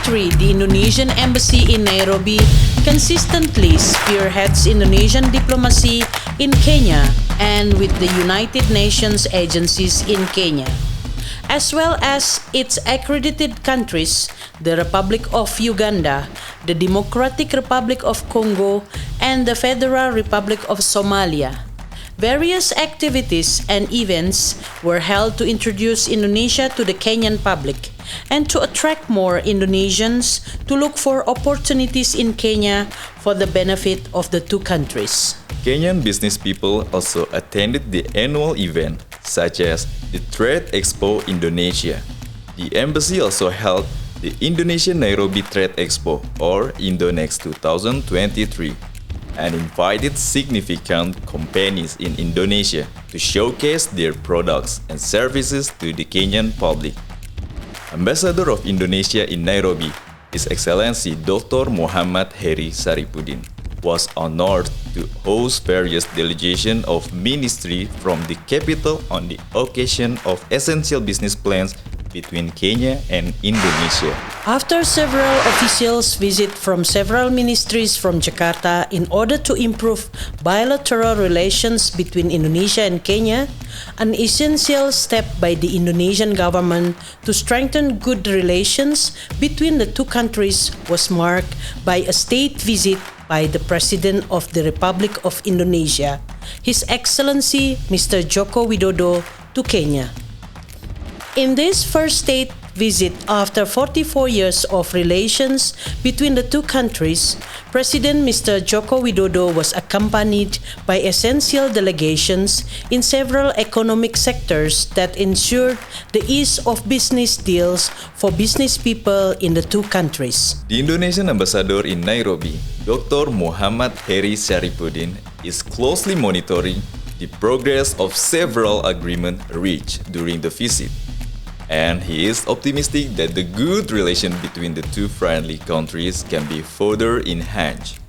2023, the Indonesian Embassy in Nairobi consistently spearheads Indonesian diplomacy in Kenya and with the United Nations agencies in Kenya, as well as its accredited countries, the Republic of Uganda, the Democratic Republic of Congo, and the Federal Republic of Somalia. Various activities and events were held to introduce Indonesia to the Kenyan public and to attract more Indonesians to look for opportunities in Kenya for the benefit of the two countries. Kenyan business people also attended the annual event, such as the Trade Expo Indonesia. The embassy also held the Indonesia-Nairobi Trade Expo, or Indonex 2023, and invited significant companies in Indonesia to showcase their products and services to the Kenyan public. Ambassador of Indonesia in Nairobi, His Excellency Dr. Muhammad Heri Saripudin, was honored to host various delegations of ministry from the capital on the occasion of essential business plans between Kenya and Indonesia. After several officials visit from several ministries from Jakarta in order to improve bilateral relations between Indonesia and Kenya, an essential step by the Indonesian government to strengthen good relations between the two countries was marked by a state visit by the President of the Republic of Indonesia, His Excellency Mr. Joko Widodo, to Kenya. In this first state visit after 44 years of relations between the two countries, President Mr. Joko Widodo was accompanied by essential delegations in several economic sectors that ensured the ease of business deals for business people in the two countries. The Indonesian ambassador in Nairobi, Dr. Muhammad Heri Saripudin, is closely monitoring the progress of several agreements reached during the visit, and he is optimistic that the good relation between the two friendly countries can be further enhanced.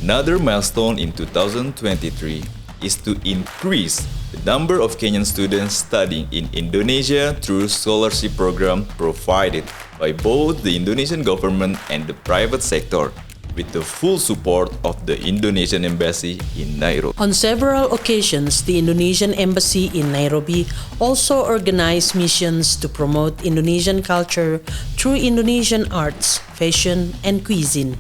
Another milestone in 2023 is to increase the number of Kenyan students studying in Indonesia through scholarship program provided by both the Indonesian government and the private sector, with the full support of the Indonesian Embassy in Nairobi. On several occasions, the Indonesian Embassy in Nairobi also organized missions to promote Indonesian culture through Indonesian arts, fashion, and cuisine.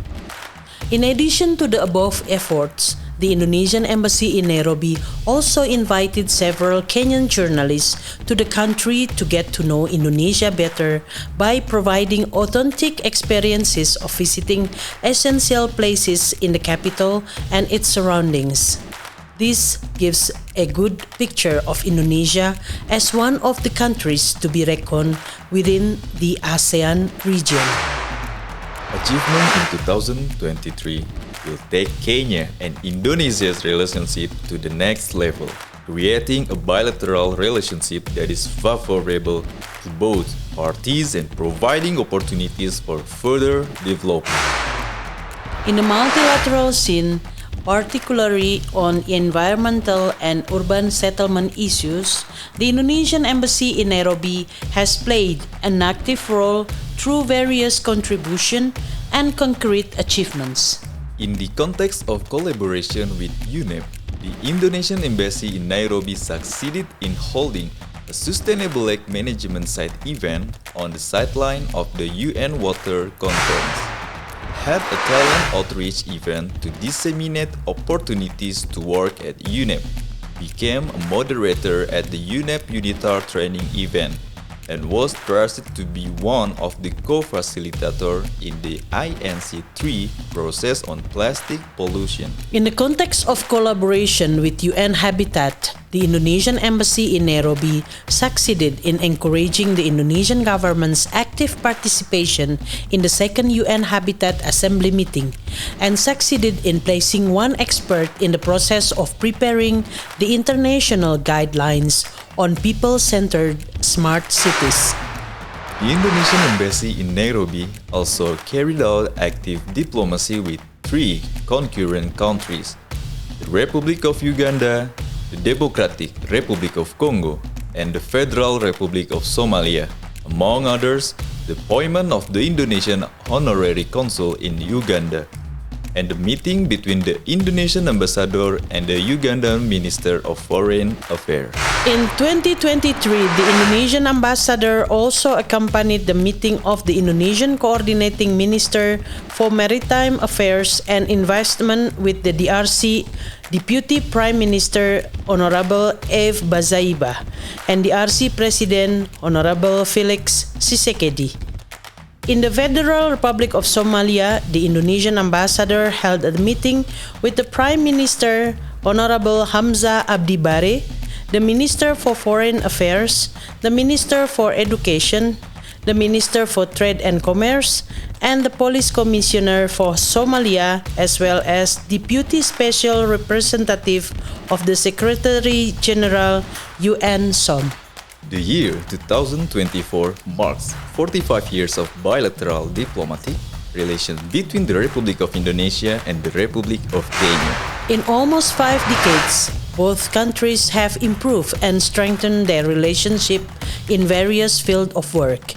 In addition to the above efforts, the Indonesian Embassy in Nairobi also invited several Kenyan journalists to the country to get to know Indonesia better by providing authentic experiences of visiting essential places in the capital and its surroundings. This gives a good picture of Indonesia as one of the countries to be reckoned within the ASEAN region. Achievement in 2023 will take Kenya and Indonesia's relationship to the next level, creating a bilateral relationship that is favorable to both parties and providing opportunities for further development. In the multilateral scene, particularly on environmental and urban settlement issues, the Indonesian Embassy in Nairobi has played an active role through various contributions and concrete achievements. In the context of collaboration with UNEP, the Indonesian Embassy in Nairobi succeeded in holding a Sustainable Lake Management Site event on the sideline of the UN Water Conference, had a talent outreach event to disseminate opportunities to work at UNEP, became a moderator at the UNEP UNITAR training event, and was trusted to be one of the co-facilitators in the INC3 process on plastic pollution. In the context of collaboration with UN Habitat, the Indonesian Embassy in Nairobi succeeded in encouraging the Indonesian government's active participation in the second UN Habitat Assembly meeting and succeeded in placing one expert in the process of preparing the international guidelines on people-centered smart cities. The Indonesian Embassy in Nairobi also carried out active diplomacy with three concurrent countries: the Republic of Uganda, the Democratic Republic of Congo, and the Federal Republic of Somalia, among others, the appointment of the Indonesian honorary consul in Uganda, and the meeting between the Indonesian ambassador and the Ugandan Minister of Foreign Affairs. In 2023, the Indonesian ambassador also accompanied the meeting of the Indonesian Coordinating Minister for Maritime Affairs and Investment with the DRC Deputy Prime Minister Honorable Eve Bazaiba and DRC President Honorable Felix Tshisekedi. In the Federal Republic of Somalia, the Indonesian ambassador held a meeting with the Prime Minister Honorable Hamza Abdi Bare, the Minister for Foreign Affairs, the Minister for Education, the Minister for Trade and Commerce, and the Police Commissioner for Somalia, as well as Deputy Special Representative of the Secretary General UN SOM. The year 2024 marks 45 years of bilateral diplomatic relations between the Republic of Indonesia and the Republic of Kenya. In almost 5 decades, both countries have improved and strengthened their relationship in various fields of work.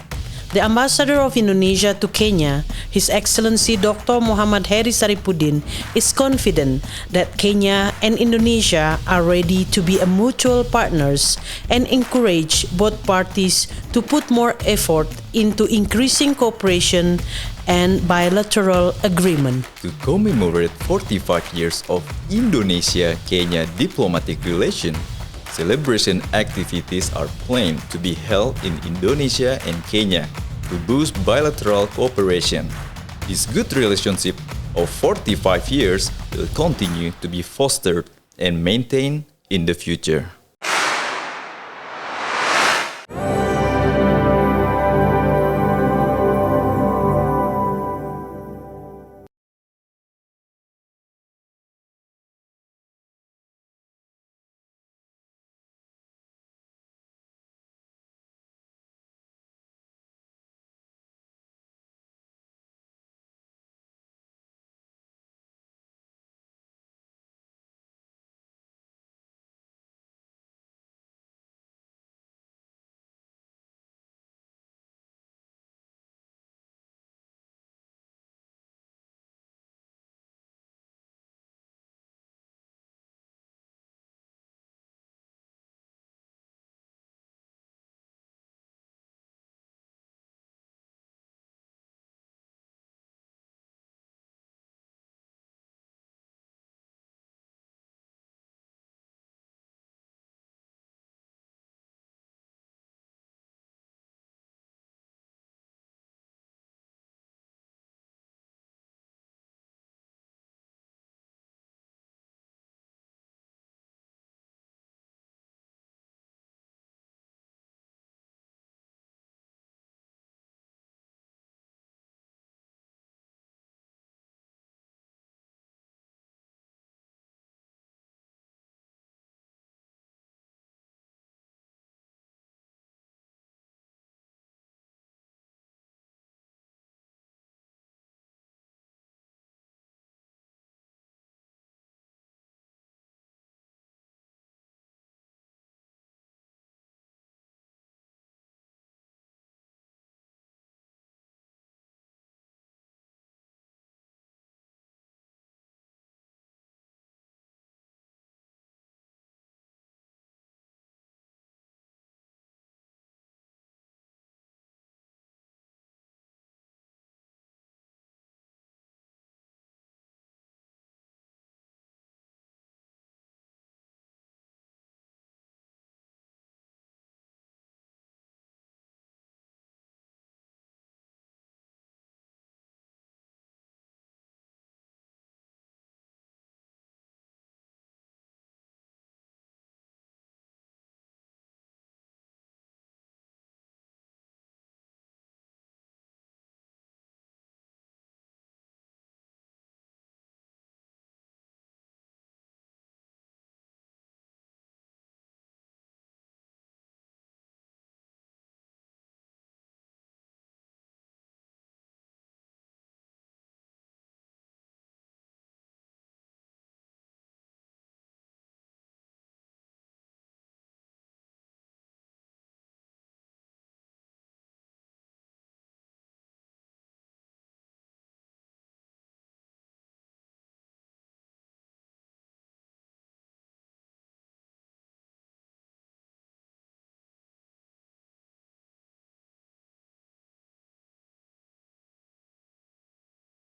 The Ambassador of Indonesia to Kenya, His Excellency Dr. Muhammad Heri Saripudin, is confident that Kenya and Indonesia are ready to be mutual partners and encourage both parties to put more effort into increasing cooperation and bilateral agreement. To commemorate 45 years of Indonesia-Kenya diplomatic relations, celebration activities are planned to be held in Indonesia and Kenya to boost bilateral cooperation. This good relationship of 45 years will continue to be fostered and maintained in the future.